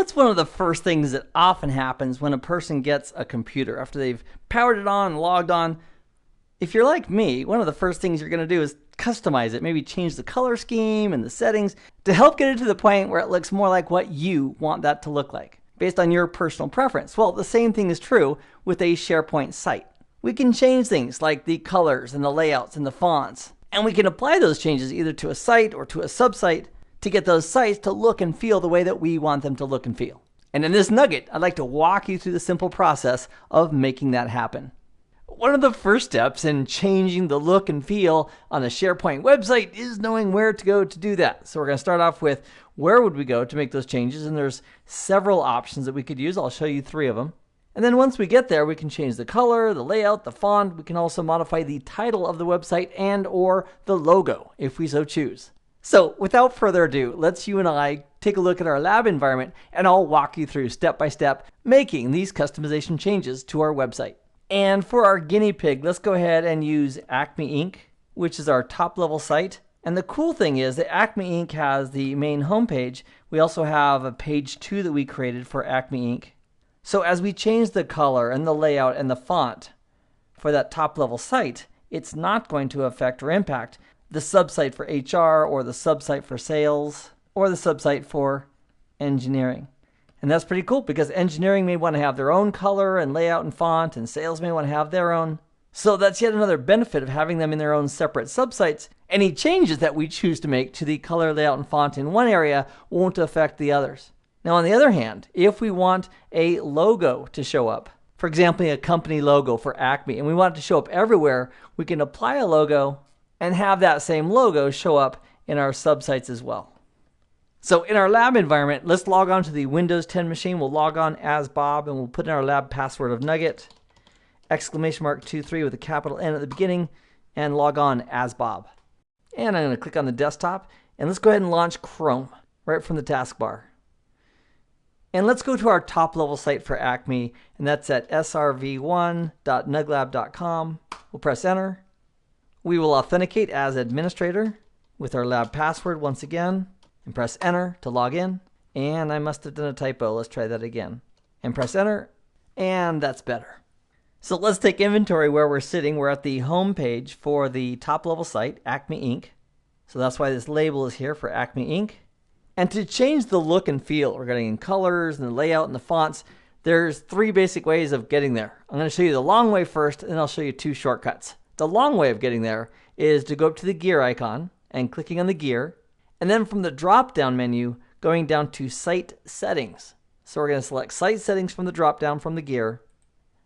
What's one of the first things that often happens when a person gets a computer after they've powered it on and logged on? If you're like me, one of the first things you're going to do is customize it, maybe change the color scheme and the settings to help get it to the point where it looks more like what you want that to look like, based on your personal preference. Well, the same thing is true with a SharePoint site. We can change things like the colors and the layouts and the fonts, and we can apply those changes either to a site or to a subsite to get those sites to look and feel the way that we want them to look and feel. And in this nugget, I'd like to walk you through the simple process of making that happen. One of the first steps in changing the look and feel on a SharePoint website is knowing where to go to do that. So we're going to start off with where would we go to make those changes, and there's several options that we could use. I'll show you 3 of them. And then once we get there, we can change the color, the layout, the font. We can also modify the title of the website and or the logo if we so choose. So without further ado, let's you and I take a look at our lab environment, and I'll walk you through step by step making these customization changes to our website. And for our guinea pig, let's go ahead and use Acme Inc., which is our top level site. And the cool thing is that Acme Inc. has the main homepage. We also have a page 2 that we created for Acme Inc. So as we change the color and the layout and the font for that top level site, it's not going to affect or impact the subsite for HR or the subsite for sales or the subsite for engineering. And that's pretty cool because engineering may want to have their own color and layout and font, and sales may want to have their own. So that's yet another benefit of having them in their own separate subsites. Any changes that we choose to make to the color, layout, and font in one area won't affect the others. Now, on the other hand, if we want a logo to show up, for example, a company logo for Acme, and we want it to show up everywhere, we can apply a logo and have that same logo show up in our subsites as well. So in our lab environment, let's log on to the Windows 10 machine. We'll log on as Bob, and we'll put in our lab password of Nugget, !23 with a capital N at the beginning, and log on as Bob. And I'm going to click on the desktop, and let's go ahead and launch Chrome right from the taskbar. And let's go to our top level site for Acme, and that's at srv1.nuglab.com. We'll press enter. We will authenticate as administrator with our lab password once again, and press enter to log in. And I must have done a typo. Let's try that again. And press enter, and that's better. So let's take inventory where we're sitting. We're at the home page for the top level site, Acme Inc. So that's why this label is here for Acme Inc. And to change the look and feel regarding colors and the layout and the fonts, there's 3 basic ways of getting there. I'm going to show you the long way first, and then I'll show you 2 shortcuts. The long way of getting there is to go up to the gear icon and clicking on the gear, and then from the drop-down menu, going down to Site Settings. So we're going to select Site Settings from the drop-down from the gear.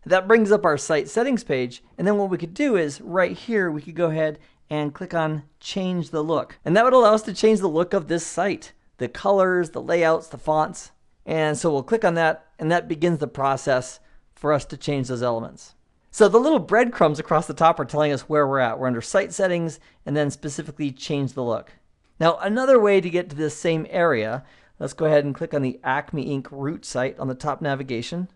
That brings up our Site Settings page, and then what we could do is right here we could go ahead and click on Change the Look. And that would allow us to change the look of this site, the colors, the layouts, the fonts. And so we'll click on that, and that begins the process for us to change those elements. So the little breadcrumbs across the top are telling us where we're at. We're under Site Settings, and then specifically Change the Look. Now, another way to get to this same area, let's go ahead and click on the Acme Inc. root site on the top navigation.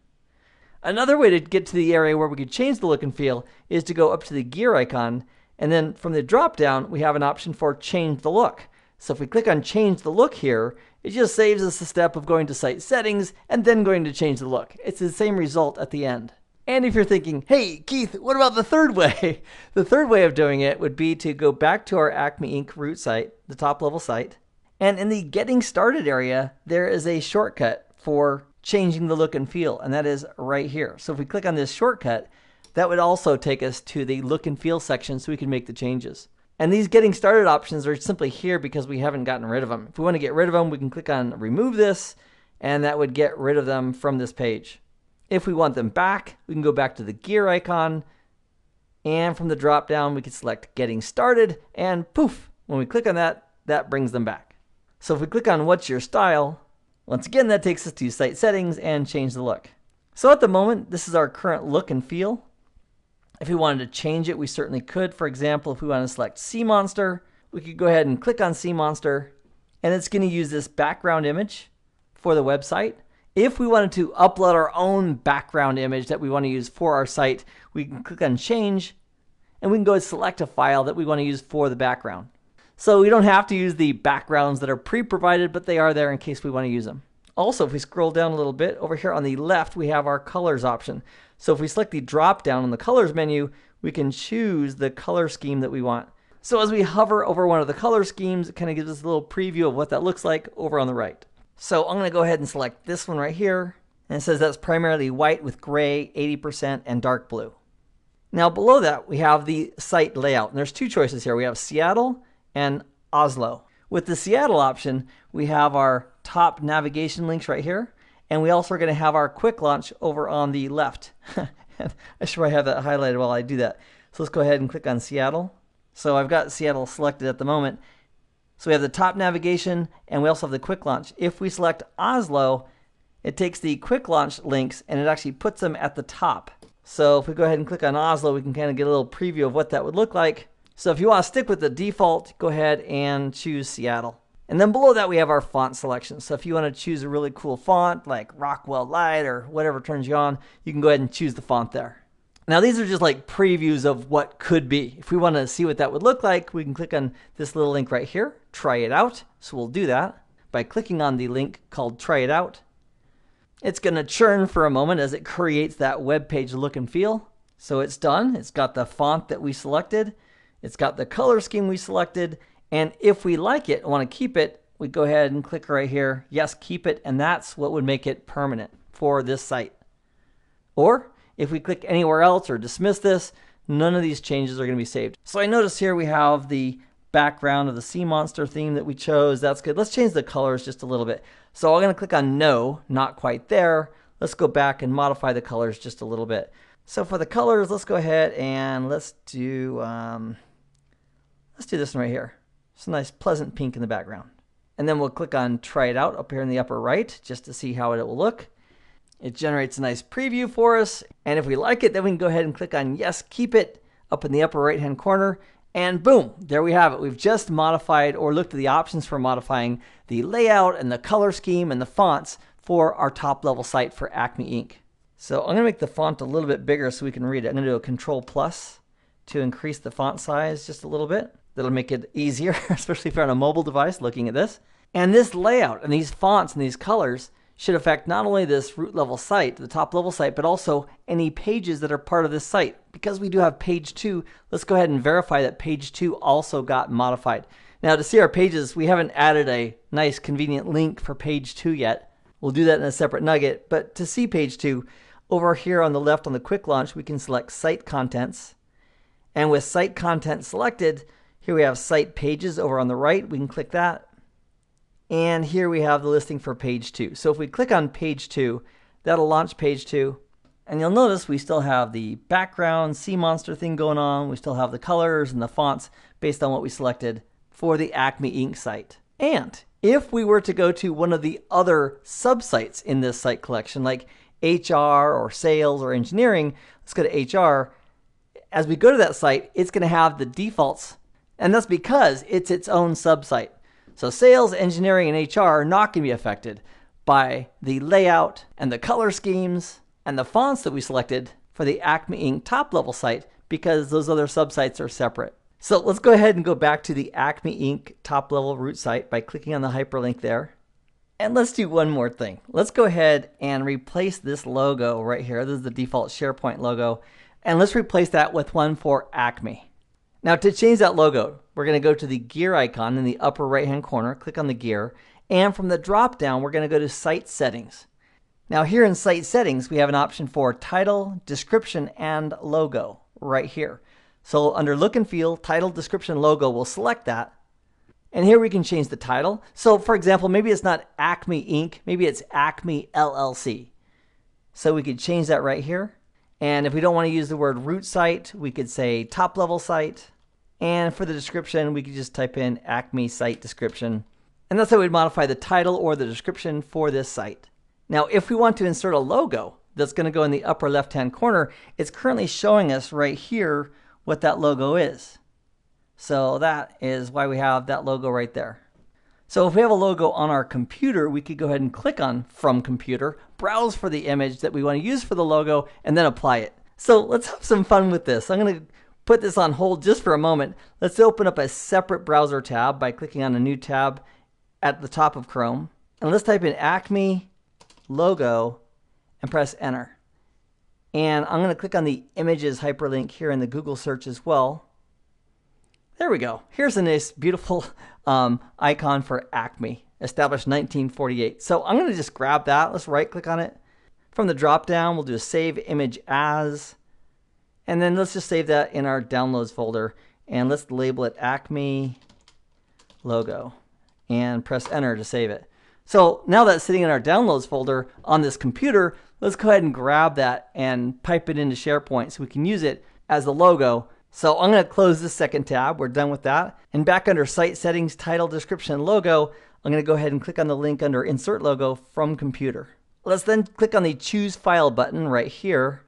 Another way to get to the area where we could change the look and feel is to go up to the gear icon, and then from the drop down, we have an option for Change the Look. So if we click on Change the Look here, it just saves us the step of going to Site Settings and then going to change the look. It's the same result at the end. And if you're thinking, hey, Keith, what about the third way? The third way of doing it would be to go back to our Acme Inc. root site, the top level site. And in the Getting Started area, there is a shortcut for changing the look and feel, and that is right here. So if we click on this shortcut, that would also take us to the look and feel section so we can make the changes. And these Getting Started options are simply here because we haven't gotten rid of them. If we want to get rid of them, we can click on Remove This, and that would get rid of them from this page. If we want them back, we can go back to the gear icon, and from the drop down, we can select Getting Started, and poof, when we click on that, that brings them back. So if we click on What's Your Style, once again, that takes us to Site Settings and Change the Look. So at the moment, this is our current look and feel. If we wanted to change it, we certainly could. For example, if we want to select Sea Monster, we could go ahead and click on Sea Monster, and it's going to use this background image for the website. If we wanted to upload our own background image that we want to use for our site, we can click on Change, and we can go and select a file that we want to use for the background. So we don't have to use the backgrounds that are pre-provided, but they are there in case we want to use them. Also, if we scroll down a little bit, over here on the left, we have our colors option. So if we select the drop down on the colors menu, we can choose the color scheme that we want. So as we hover over one of the color schemes, it kind of gives us a little preview of what that looks like over on the right. So I'm going to go ahead and select this one right here. And it says that's primarily white with gray, 80%, and dark blue. Now below that, we have the site layout. And there's two choices here. We have Seattle and Oslo. With the Seattle option, we have our top navigation links right here. And we also are going to have our quick launch over on the left. I should probably have that highlighted while I do that. So let's go ahead and click on Seattle. So I've got Seattle selected at the moment. So we have the top navigation and we also have the quick launch. If we select Oslo, it takes the quick launch links and it actually puts them at the top. So if we go ahead and click on Oslo, we can kind of get a little preview of what that would look like. So if you want to stick with the default, go ahead and choose Seattle. And then below that, we have our font selection. So if you want to choose a really cool font like Rockwell Light or whatever turns you on, you can go ahead and choose the font there. Now these are just like previews of what could be. If we want to see what that would look like, we can click on this little link right here, try it out. So we'll do that by clicking on the link called try it out. It's going to churn for a moment as it creates that web page look and feel. So it's done. It's got the font that we selected. It's got the color scheme we selected. And if we like it, want to keep it, we go ahead and click right here, yes, keep it. And that's what would make it permanent for this site. Or if we click anywhere else or dismiss this, none of these changes are going to be saved. So I notice here we have the background of the sea monster theme that we chose. That's good. Let's change the colors just a little bit. So I'm going to click on no, not quite there. Let's go back and modify the colors just a little bit. So for the colors, let's go ahead and let's do this one right here. It's a nice pleasant pink in the background. And then we'll click on try it out up here in the upper right just to see how it will look. It generates a nice preview for us. And if we like it, then we can go ahead and click on yes, keep it up in the upper right hand corner. And boom, there we have it. We've just modified or looked at the options for modifying the layout and the color scheme and the fonts for our top level site for Acme Inc. So I'm going to make the font a little bit bigger so we can read it. I'm going to do a Control Plus to increase the font size just a little bit. That'll make it easier, especially if you're on a mobile device looking at this. And this layout and these fonts and these colors should affect not only this root level site, the top level site, but also any pages that are part of this site. Because we do have page 2, let's go ahead and verify that page 2 also got modified. Now to see our pages, we haven't added a nice convenient link for page 2 yet. We'll do that in a separate nugget, but to see page 2, over here on the left on the quick launch, we can select Site Contents. And with Site Content selected, here we have Site Pages over on the right. We can click that. And here we have the listing for page 2. So if we click on page 2, that'll launch page 2. And you'll notice we still have the background sea monster thing going on. We still have the colors and the fonts based on what we selected for the Acme Inc. site. And if we were to go to one of the other subsites in this site collection, like HR or sales or engineering, let's go to HR. As we go to that site, it's going to have the defaults. And that's because it's its own subsite. So sales, engineering, and HR are not going to be affected by the layout and the color schemes and the fonts that we selected for the Acme Inc. top level site because those other subsites are separate. So let's go ahead and go back to the Acme Inc. top level root site by clicking on the hyperlink there. And let's do one more thing. Let's go ahead and replace this logo right here. This is the default SharePoint logo. And let's replace that with one for Acme. Now to change that logo, we're going to go to the gear icon in the upper right hand corner, click on the gear, and from the drop down we're going to go to Site Settings. Now here in Site Settings we have an option for Title, Description, and Logo right here. So under Look and Feel, Title, Description, Logo, we'll select that. And here we can change the title. So for example, maybe it's not Acme Inc., maybe it's Acme LLC. So we could change that right here. And if we don't want to use the word root site, we could say top level site. And for the description, we could just type in Acme site description. And that's how we'd modify the title or the description for this site. Now, if we want to insert a logo that's going to go in the upper left-hand corner, it's currently showing us right here what that logo is. So that is why we have that logo right there. So if we have a logo on our computer, we could go ahead and click on From Computer, browse for the image that we want to use for the logo, and then apply it. So let's have some fun with this. I'm going to put this on hold just for a moment. Let's open up a separate browser tab by clicking on a new tab at the top of Chrome. And let's type in Acme logo, and press enter. And I'm going to click on the images hyperlink here in the Google search as well. There we go. Here's a nice, beautiful icon for Acme, established 1948. So I'm going to just grab that. Let's right click on it. From the drop down, we'll do a save image as. And then let's just save that in our downloads folder. And let's label it Acme logo. And press enter to save it. So now that's sitting in our downloads folder on this computer, let's go ahead and grab that and pipe it into SharePoint so we can use it as the logo. So I'm going to close this second tab. We're done with that. And back under Site Settings, Title, Description, and Logo, I'm going to go ahead and click on the link under Insert Logo from Computer. Let's then click on the Choose File button right here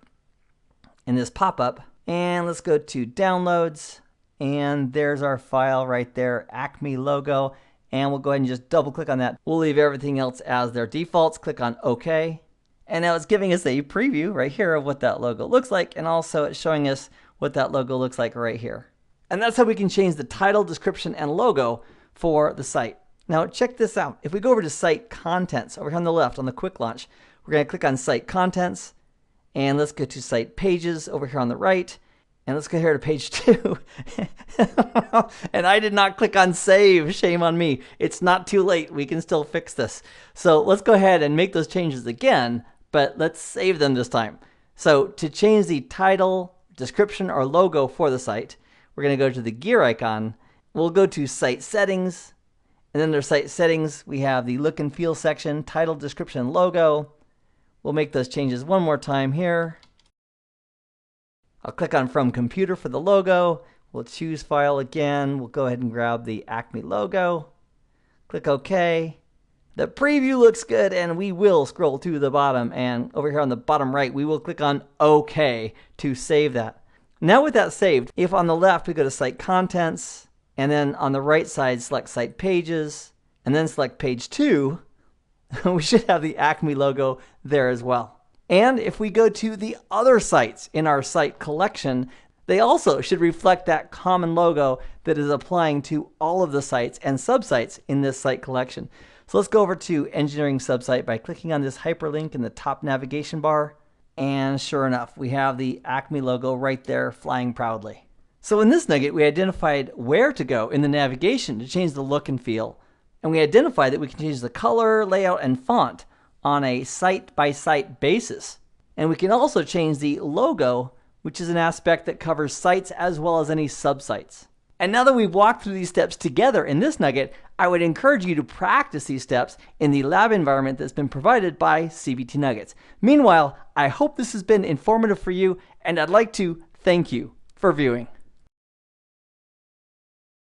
in this pop-up. And let's go to Downloads. And there's our file right there, Acme logo. And we'll go ahead and just double click on that. We'll leave everything else as their defaults. Click on OK. And now it's giving us a preview right here of what that logo looks like. And also it's showing us what that logo looks like right here. And that's how we can change the title, description, and logo for the site. Now check this out. If we go over to Site Contents over here on the left on the Quick Launch, we're going to click on Site Contents. And let's go to Site Pages over here on the right. And let's go here to page 2. And I did not click on save. Shame on me. It's not too late. We can still fix this. So let's go ahead and make those changes again, but let's save them this time. So to change the title, description, or logo for the site, we're going to go to the gear icon. We'll go to Site Settings. And then under Site Settings, we have the Look and Feel section, title, description, logo. We'll make those changes one more time here. I'll click on From Computer for the logo. We'll choose File again. We'll go ahead and grab the Acme logo. Click OK. The preview looks good, and we will scroll to the bottom. And over here on the bottom right, we will click on OK to save that. Now with that saved, if on the left we go to Site Contents, and then on the right side select Site Pages, and then select Page 2, we should have the Acme logo there as well. And if we go to the other sites in our site collection, they also should reflect that common logo that is applying to all of the sites and subsites in this site collection. So let's go over to Engineering Subsite by clicking on this hyperlink in the top navigation bar. And sure enough, we have the Acme logo right there flying proudly. So in this nugget, we identified where to go in the navigation to change the look and feel. And we identified that we can change the color, layout, and font on a site-by-site basis. And we can also change the logo, which is an aspect that covers sites as well as any subsites. And now that we've walked through these steps together in this nugget, I would encourage you to practice these steps in the lab environment that's been provided by CBT Nuggets. Meanwhile, I hope this has been informative for you, and I'd like to thank you for viewing.